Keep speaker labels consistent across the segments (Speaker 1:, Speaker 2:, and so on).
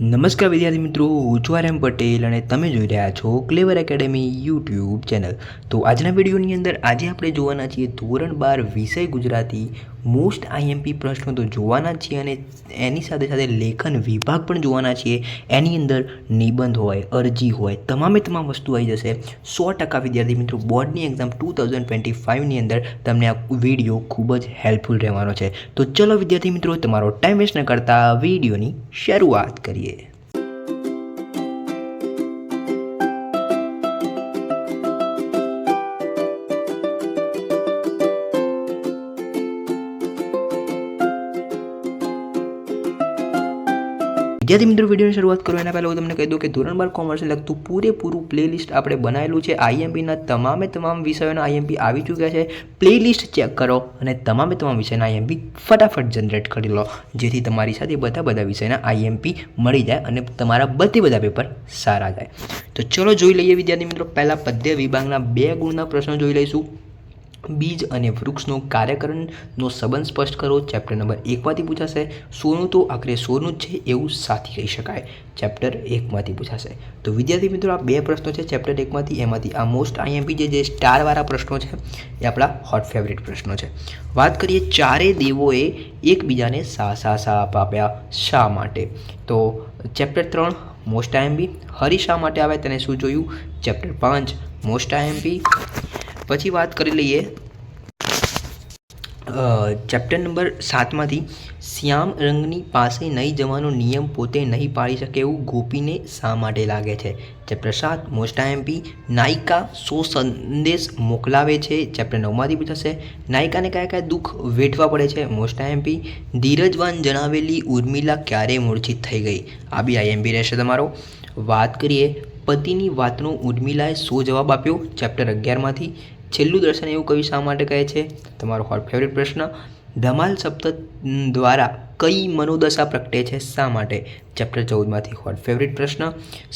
Speaker 1: નમસ્કાર વિદ્યાર્થી મિત્રો, હું છું આર.એમ. પટેલ અને તમે જોઈ રહ્યા છો ક્લેવર એકેડમી યુટ્યુબ ચેનલ. તો આજના વિડીયોની અંદર આજે આપણે જોવાના છીએ ધોરણ 12 વિષય ગુજરાતી મોસ્ટ આઈએમપી પ્રશ્નો તો જોવાના જ છીએ અને એની સાથે સાથે લેખન વિભાગ પણ જોવાના છીએ. એની અંદર નિબંધ હોય, અરજી હોય, તમામ વસ્તુ આવી જશે. 100% વિદ્યાર્થી મિત્રો બોર્ડની એક્ઝામ 2025ની અંદર તમને આ વિડીયો ખૂબ જ હેલ્પફુલ રહેવાનો છે. તો ચલો વિદ્યાર્થી મિત્રો, તમારો ટાઈમ વેસ્ટ ન કરતા વિડીયોની શરૂઆત કરીએ. વિદ્યાર્થી મિત્રો, વિડીયોની શરૂઆત કરો એના પહેલાં હું તમને કહી દઉં કે ધોરણ 12 કોમર્સને લગતું પૂરેપૂરું પ્લેલિસ્ટ આપણે બનાવેલું છે. આઈએમપીના તમામ વિષયોના આઈએમપી આવી ચૂક્યા છે. પ્લેલિસ્ટ ચેક કરો અને તમામ વિષયના આઈએમપી ફટાફટ જનરેટ કરી લો, જેથી તમારી સાથે બધા વિષયના આઈએમપી મળી જાય અને તમારા બધા પેપર સારા જાય. તો ચલો જોઈ લઈએ વિદ્યાર્થી મિત્રો. પહેલાં પદ્ય વિભાગના 2 ગુણના પ્રશ્નો જોઈ લઈશું. બીજ અને વૃક્ષનો કાર્યકરણનો સંબંધ સ્પષ્ટ કરો. ચેપ્ટર નંબર 1માંથી પૂછાશે. સોનું તો આખરે સોનું જ છે એવું સાથી કહી શકાય. ચેપ્ટર 1માંથી પૂછાશે. તો વિદ્યાર્થી મિત્રો, આ 2 પ્રશ્નો છે ચેપ્ટર 1માંથી. એમાંથી આ મોસ્ટ આઈએમપી જે સ્ટારવાળા પ્રશ્નો છે એ આપણા હોટ ફેવરિટ પ્રશ્નો છે. વાત કરીએ, ચારે દેવોએ એકબીજાને શાપ આપ્યા, શા માટે? તો ચેપ્ટર 3 મોસ્ટ આઈએમપી. હરી શા માટે આવે તેને શું જોયું? Chapter 5 most IMP. પછી વાત કરી લઈએ ચેપ્ટર નંબર 7માંથી. શ્યામ રંગની પાસે નહીં જવાનો નિયમ પોતે નહીં પાળી શકે એવું ગોપીને શા માટે લાગે છે? Chapter 7 most IMP. નાયિકા શો સંદેશ મોકલાવે છે? ચેપ્ટર 9માંથી પૂછાશે. નાયિકાને કયા દુઃખ વેઠવા પડે છે? Most IMP. ધીરજવાન જણાવેલી ઉર્મિલા ક્યારે મૂર્છિત થઈ ગઈ? આ બી આઈએમપી રહેશે તમારો. વાત કરીએ, પતિની વાતનો ઉર્મિલાએ શો જવાબ આપ્યો? ચેપ્ટર 11માંથી. છેલ્લું દર્શન એવું કવિ શા માટે કહે છે? તમારો હોટ ફેવરિટ પ્રશ્ન. ધમાલ સપ્તક દ્વારા કઈ મનોદશા પ્રગટે છે? શા માટે? ચેપ્ટર 14માંથી હોટ ફેવરિટ પ્રશ્ન.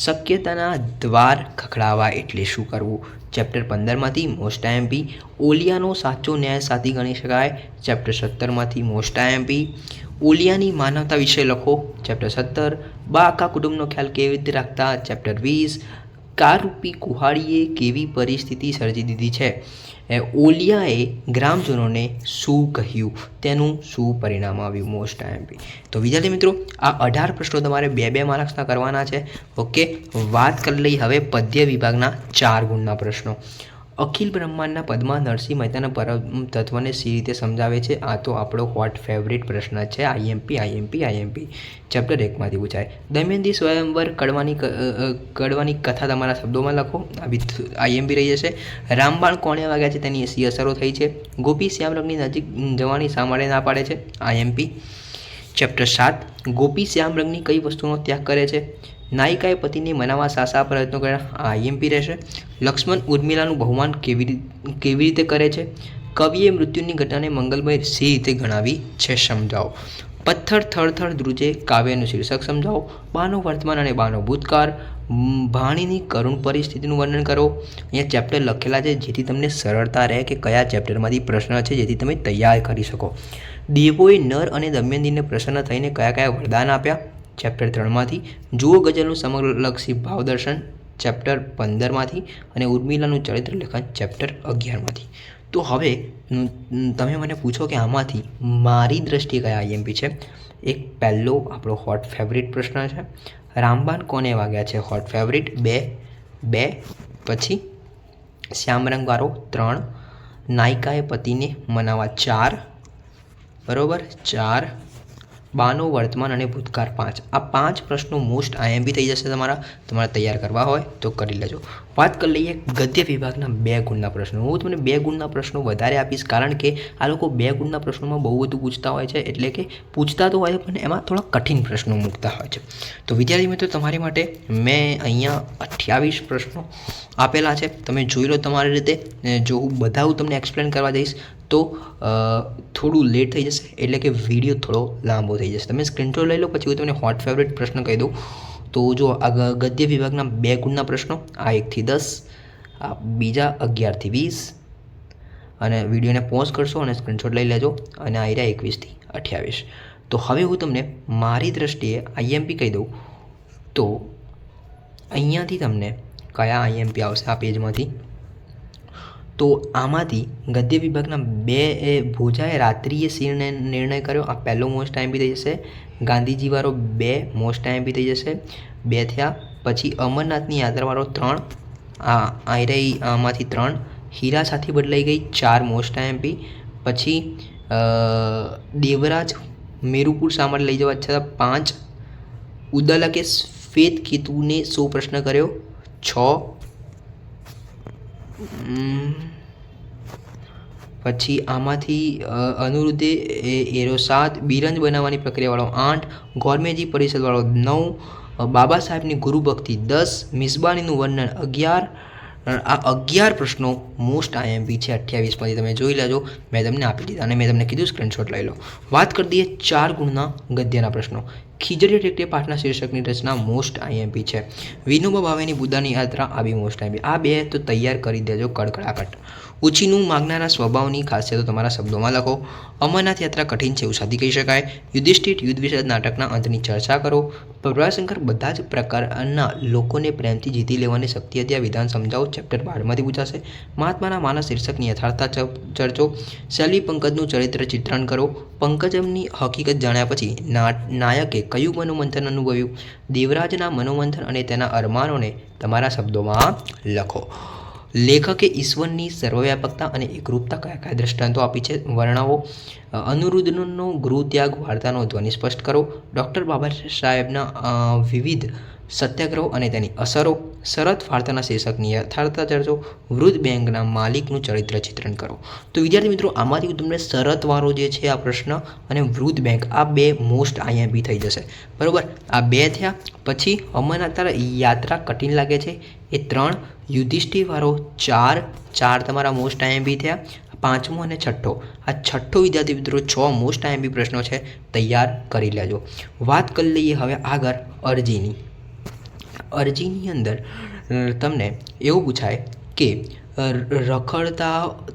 Speaker 1: શક્યતાના દ્વાર ખખડાવા એટલે શું કરવું? ચેપ્ટર 15માંથી મોસ્ટ આઈએમપી. ઓલિયાનો સાચો ન્યાય સાથી ગણી શકાય? ચેપ્ટર 17માંથી મોસ્ટ આઈએમપી. ઓલિયાની માનવતા વિશે લખો. ચેપ્ટર 17. બા આખા કુટુંબનો ખ્યાલ કેવી રીતે રાખતા? ચેપ્ટર 20. કારરૂપી કુહાડીએ કેવી પરિસ્થિતિ સર્જી દીધી છે? ઓલિયાએ ગ્રામજનોને શું કહ્યું? તેનું શું પરિણામ આવ્યું? Most IMP. તો વિદ્યાર્થી મિત્રો, આ 18 પ્રશ્નો તમારે 2 માર્ક્સના કરવાના છે. ઓકે, વાત કરી લઈ હવે પદ્ય વિભાગના 4 ગુણના પ્રશ્નો. અખિલ બ્રહ્માંડના પદમાં નરસિંહ મહેતાના પરમ તત્વને સી રીતે સમજાવે છે? આ તો આપણો હોટ ફેવરિટ પ્રશ્ન છે. આઈએમપી. ચેપ્ટર 1માંથી પૂછાય. દમયંતી સ્વયંવર કડવાની કથા તમારા શબ્દોમાં લખો. આ બી આઈએમપી રહી જશે. રામબાણ કોણે વાગ્યા છે? તેની સી અસરો થઈ છે. ગોપી શ્યામ રંગની નજીક જવાની શા માટે ના પાડે છે? આઈએમપી. ચેપ્ટર 7. ગોપી શ્યામ રંગની કઈ વસ્તુનો ત્યાગ કરે છે? નાયિકાએ પતિને મનાવવા શા પ્રયત્નો કર્યા? આઈએમપી રહેશે. લક્ષ્મણ ઉર્મિલાનું બહુમાન કેવી રીતે કરે છે? કવિએ મૃત્યુની ઘટનાને મંગલમય સી રીતે ગણાવી છે? સમજાવો. પથ્થર થરથર ધ્રુજે કાવ્યનું શીર્ષક સમજાવો. બાનો વર્તમાન અને બાનો ભૂતકાળ. ભાણીની કરુણ પરિસ્થિતિનું વર્ણન કરો. અહીંયા ચેપ્ટર લખેલા છે જેથી તમને સરળતા રહે કે કયા ચેપ્ટરમાંથી પ્રશ્ન છે, જેથી તમે તૈયાર કરી શકો. દેવોએ નર અને દમયંતીને પ્રસન્ન થઈને કયા વરદાન આપ્યા? ચેપ્ટર 3માંથી. જુઓ ગઝલનું સમગ્રલક્ષી ભાવદર્શન. ચેપ્ટર 15માંથી. અને ઉર્મિલાનું ચરિત્ર લેખન. ચેપ્ટર 11માંથી. તો હવે તમે મને પૂછો કે આમાંથી મારી દ્રષ્ટિએ કયા આઈએમપી છે? એક પહેલો આપણો હોટ ફેવરિટ પ્રશ્ન છે. રામબાણ કોને વાગ્યા છે? Hot favourite 2. પછી શ્યામરંગવાળો 3. નાયિકાએ પતિને મનાવવા 4. બરાબર, 4. બાનો વર્તમાન અને ભૂતકાળ 5. આ 5 પ્રશ્નો મોસ્ટ આઈએમપી થઈ જશે. તમારે તૈયાર કરવા હોય તો કરી લેજો. વાત કરી લઈએ ગદ્ય વિભાગના 2 ગુણના પ્રશ્નો. હું તમને 2 ગુણના પ્રશ્નો વધારે આપીશ, કારણ કે આ લોકો 2 ગુણના પ્રશ્નોમાં બહુ બધું પૂછતા હોય છે. એટલે કે પૂછતા તો હોય પણ એમાં થોડા કઠિન પ્રશ્નો મૂકતા હોય છે. તો વિદ્યાર્થી મિત્રો, તમારી માટે મેં અહીંયા 28 પ્રશ્નો આપેલા છે. તમે જોઈ લો તમારી રીતે. જો હું બધા તમને એક્સપ્લેન કરવા જઈશ તો થોડું લેટ થઈ જશે, એટલે કે વિડીયો થોડો લાંબો થઈ જશે. તમે સ્ક્રીનશોટ લઈ લો, પછી હું તમને હોટ ફેવરિટ પ્રશ્ન કહી દઉં. તો જો આ ગદ્ય વિભાગના 2 ગુણના પ્રશ્નો, આ 1 થી 10, આ બીજા 11 થી 20, અને વિડીયોને પોઝ કરશો અને સ્ક્રીનશોટ લઈ લેજો. અને આ રહ્યા 21 થી 28. તો હવે હું તમને મારી દ્રષ્ટિએ આઈએમપી કહી દઉં તો અહીંયાથી તમને કયા આઈએમપી આવશે આ પેજમાંથી? તો આમાંથી ગદ્ય વિભાગના 2 ભોજાએ રાત્રિએ નિર્ણય કર્યો, આ પહેલો મોસ્ટ આઈએમપી થઈ જશે. ગાંધીજીવાળો 2 મોસ્ટ આઈએમપી થઈ જશે, 2 થયા. પછી અમરનાથની યાત્રાવાળો 3, આમાંથી 3. હીરા સાથી બદલાઈ ગઈ 4 મોસ્ટ આઈએમપી. પછી દેવરાજ મેરુપુર શા માટે લઈ જવા છતાં 5. ઉદાલકે શ્વેત કેતુને 100 પ્રશ્ન કર્યો 6. પછી આમાંથી અનુરુદ્ધે એરો 7, બિરંજ બનાવવાની પ્રક્રિયાવાળો 8, ગોરમેજી પરિષદવાળો 9, બાબા સાહેબની ગુરુભક્તિ 10, મિસબાનીનું વર્ણન 11. આ 11 પ્રશ્નો મોસ્ટ આઈએમપી છે 28માંથી. તમે જોઈ લેજો, મેં તમને આપી દીધા અને મેં તમને કીધું સ્ક્રીનશોટ લઈ લો. વાત કરી દઈએ 4 ગુણના ગદ્યના પ્રશ્નો. ખીજડીયા ટેકરી પાઠના શીર્ષકની રચના મોસ્ટ આઈએમપી છે. વિનોબા ભાવેની બુદ્ધાની યાત્રા આ બી મોસ્ટ આઈએમપી. આ 2 તો તૈયાર કરી દેજો કડકડાકટ. ઉછીનું માગનારા સ્વભાવની ખાસિયતો તમારા શબ્દોમાં લખો. અમરનાથ યાત્રા કઠિન છે એવું સાથી કહી શકાય. યુધિષ્ઠિર યુદ્ધ વિષદ નાટકના અંતની ચર્ચા કરો. પ્રભાશંકર બધા જ પ્રકારના લોકોને પ્રેમથી જીતી લેવાની શક્તિ હતી આ વિધાન સમજાવો, ચેપ્ટર 12માંથી પૂછાશે. મહાત્માના માનસ શીર્ષકની યથાર્થતા ચર્ચો. શૈલી પંકજનું ચરિત્ર ચિત્રણ કરો. પંકજમની હકીકત જાણ્યા પછી નાયકે કયું મનોમંથન અનુભવ્યું? દેવરાજના મનોમંથન અને તેના અરમાનોને તમારા શબ્દોમાં લખો. લેખકે ઈશ્વરની સર્વવ્યાપકતા અને એકરૂપતા કયા કયા દ્રષ્ટાંતો આપી છે વર્ણવો. અનુરુદ્ધનો ગૃહત્યાગ વાર્તાનો ધ્વનિ સ્પષ્ટ કરો. ડૉક્ટર બાબા સાહેબના વિવિધ સત્યાગ્રહો અને તેની અસરો. શરત વાર્તાના શીર્ષકની યથાર્થતા ચર્ચો. વૃદ્ધ બેંકના માલિકનું ચરિત્ર ચિત્રણ કરો. તો વિદ્યાર્થી મિત્રો, આમાંથી તમને શરતવાળો જે છે આ પ્રશ્ન અને વૃદ્ધ બેંક આ 2 મોસ્ટ આઈએમપી થઈ જશે. બરાબર, આ 2 થયા. પછી અમરનાથ યાત્રા કઠિન લાગે છે એ 3, યુધિષ્ઠિરવાળો 4 તમારા મોસ્ટ આઈએમપી થયા. 5મો અને 6ઠ્ઠો, આ 6ઠ્ઠો વિદ્યાર્થી મિત્રો 6 મોસ્ટ આઈએમપી પ્રશ્નો છે, તૈયાર કરી લેજો. વાત કરી લઈએ હવે આગળ અરજીની. અરજીની અંદર તમને એવું પૂછાય કે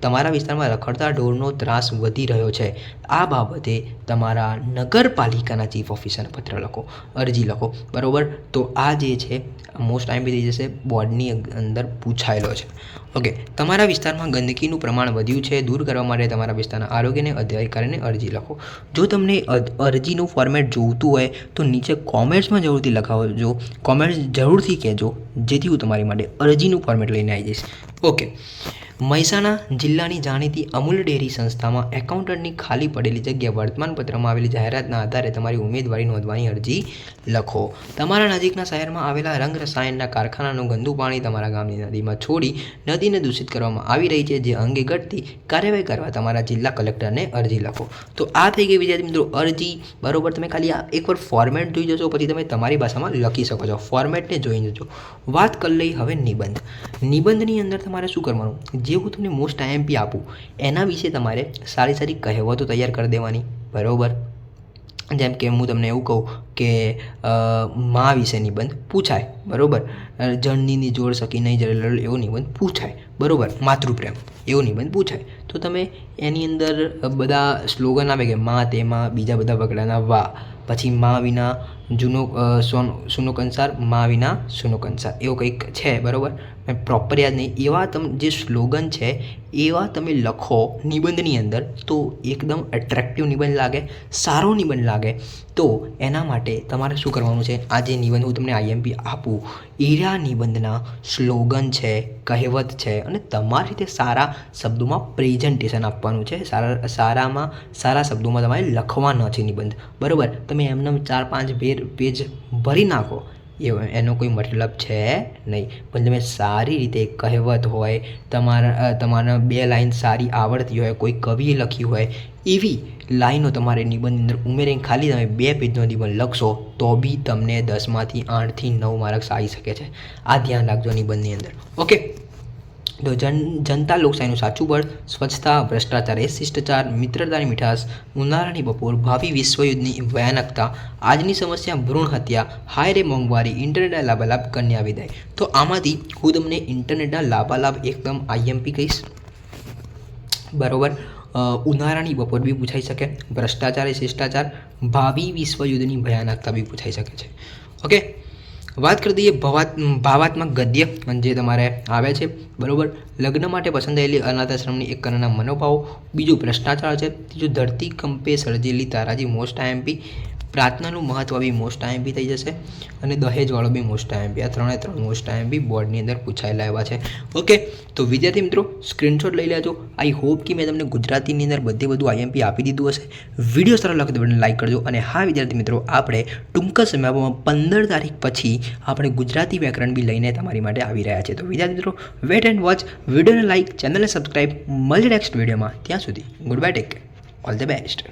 Speaker 1: તમારા વિસ્તારમાં રખડતા ઢોરનો ત્રાસ વધી રહ્યો છે. આ બાબતે તમારા નગરપાલિકાના ચીફ ઓફિસરને પત્ર લખો, અરજી લખો. બરાબર, તો આ જે છે મોસ્ટ આઈએમપી થઈ જશે, બોર્ડની અંદર પૂછાયેલો છે. ઓકે, તમારા વિસ્તારમાં ગંદકીનું પ્રમાણ વધ્યું છે, દૂર કરવા માટે તમારા વિસ્તારના આરોગ્યને અધિકારીને અરજી લખો. જો તમને અરજીનું ફોર્મેટ જોઈતું હોય તો નીચે કોમેન્ટ્સમાં જરૂરથી લખાવજો, કોમેન્ટ્સ જરૂરથી કહેજો, જેથી હું તમારી માટે અરજીનું ફોર્મેટ લઈને આવી જઈશ. ઓકે, મહેસાણા જિલ્લાની જાણીતી અમૂલ ડેરી સંસ્થામાં એકાઉન્ટન્ટની ખાલી પડેલી જગ્યા વર્તમાનપત્રમાં આવેલી જાહેરાતના આધારે તમારી ઉમેદવારી નોંધવાની અરજી લખો. તમારા નજીકના શહેરમાં આવેલા રંગ રસાયણના કારખાનાનું ગંદુ પાણી તમારા ગામની નદીમાં છોડી નદીને દૂષિત કરવામાં આવી રહી છે, જે અંગે ઘટતી કાર્યવાહી કરવા તમારા જિલ્લા કલેક્ટરને અરજી લખો. તો આ થઈ ગઈ વિદ્યાર્થી મિત્રો અરજી. બરાબર, તમે ખાલી આ એકવાર ફોર્મેટ જોઈ જશો, પછી તમે તમારી ભાષામાં લખી શકો છો. ફોર્મેટને જોઈ જજો. વાત કરી લઈ હવે નિબંધ. નિબંધની અંદર તમારે શું કરવાનું? જે હું તમને મોસ્ટ આઈએમપી આપું એના વિશે તમારે સારી સારી કહેવતો તૈયાર કરી દેવાની. બરાબર, જેમ કે હું તમને એવું કહું કે મા વિશે નિબંધ પૂછાય. બરાબર, જણની જોડ સકી નહીં જળ એવો નિબંધ પૂછાય. બરાબર, માતૃપ્રેમ એવો નિબંધ પૂછાય. તો તમે એની અંદર બધા સ્લોગન આવે કે મા તેમાં બીજા બધા વગડાના વા, પછી મા વિના જૂનો સુનો કંસાર, મા વિના સુનો કંસાર, એવું કંઈક છે. બરાબર, મેં પ્રોપર યાદ નહીં. એવા જે સ્લોગન છે એવા તમે લખો નિબંધની અંદર, તો એકદમ એટ્રેક્ટિવ નિબંધ લાગે, સારો નિબંધ લાગે. તો એના માટે તમારે શું કરવાનું છે? આ જે નિબંધ હું તમને આઈએમપી આપું એરા નિબંધના સ્લોગન છે, કહેવત છે, અને તમારી રીતે સારા શબ્દોમાં પ્રેઝન્ટેશન આપવાનું છે. સારા શબ્દોમાં તમારે લખવાનો છે નિબંધ. બરાબર, તમે એમને 4-5 પેજ ભરી નાખો એનો કોઈ મતલબ છે નહીં. પણ તમે સારી રીતે કહેવત હોય, તમારા 2 લાઈન સારી આવડતી હોય, કોઈ કવિએ લખી હોય એવી લાઈનો તમારે નિબંધની અંદર ઉમેરીને ખાલી તમે 2 પેજનો નિબંધ લખશો તો બી તમને 10માંથી 8થી 9 માર્ક્સ આવી શકે છે. આ ધ્યાન રાખજો નિબંધની અંદર. ઓકે, તો જનતા લોકશાહીનું સાચું બળ, સ્વચ્છતા, ભ્રષ્ટાચાર એ શિષ્ટાચાર, મિત્રતાની મીઠાશ, ઉનાળાની બપોર, ભાવિ વિશ્વયુદ્ધની ભયાનકતા, આજની સમસ્યા ભ્રૂણ હત્યા, હાય રે મોંઘવારી, ઇન્ટરનેટના લાભાલાભ, કન્યા વિદાય. તો આમાંથી હું તમને ઇન્ટરનેટના લાભાલાભ એકદમ આઈએમપી કહીશ. બરાબર, ઉનાળાની બપોર બી પૂછાઈ શકે, ભ્રષ્ટાચાર એ શિષ્ટાચાર, ભાવિ વિશ્વયુદ્ધની ભયાનકતા બી પૂછાઈ શકે છે. ઓકે, વાત કરી દઈએ ભાવાત્મક ગદ્ય જે તમારે આવે છે, બરાબર. લગ્ન માટે પસંદ થયેલી અનાથ આશ્રમની એક કન્યાના મનોભાવો. બીજું ભ્રષ્ટાચાર છે. ત્રીજું ધરતીકંપે સર્જેલી તારાજી મોસ્ટ આઈએમપી. પ્રાર્થનાનું મહત્વ બી મોસ્ટ આઈએમપી થઈ જશે અને દહેજવાળો બી મોસ્ટ આઈએમપી. આ ત્રણ મોસ્ટ આઈએમપી બોર્ડની અંદર પૂછાયેલા એવા છે. ઓકે, તો વિદ્યાર્થી મિત્રો સ્ક્રીનશોટ લઈ લેજો. આઈ હોપ કે મેં તમને ગુજરાતીની અંદર બધું આઈએમપી આપી દીધું હશે. વિડીયો સારો લાગે તો લાઈક કરજો. અને હા વિદ્યાર્થી મિત્રો, આપણે ટૂંક સમયમાં 15 તારીખ પછી આપણે ગુજરાતી વ્યાકરણ બી લઈને તમારી માટે આવી રહ્યા છે. તો વિદ્યાર્થી મિત્રો, વેટ એન્ડ વોચ. વિડીયોને લાઈક, ચેનલને સબસ્ક્રાઈબ. મળીએ નેક્સ્ટ વિડીયોમાં. ત્યાં સુધી good bye, take care, all the best.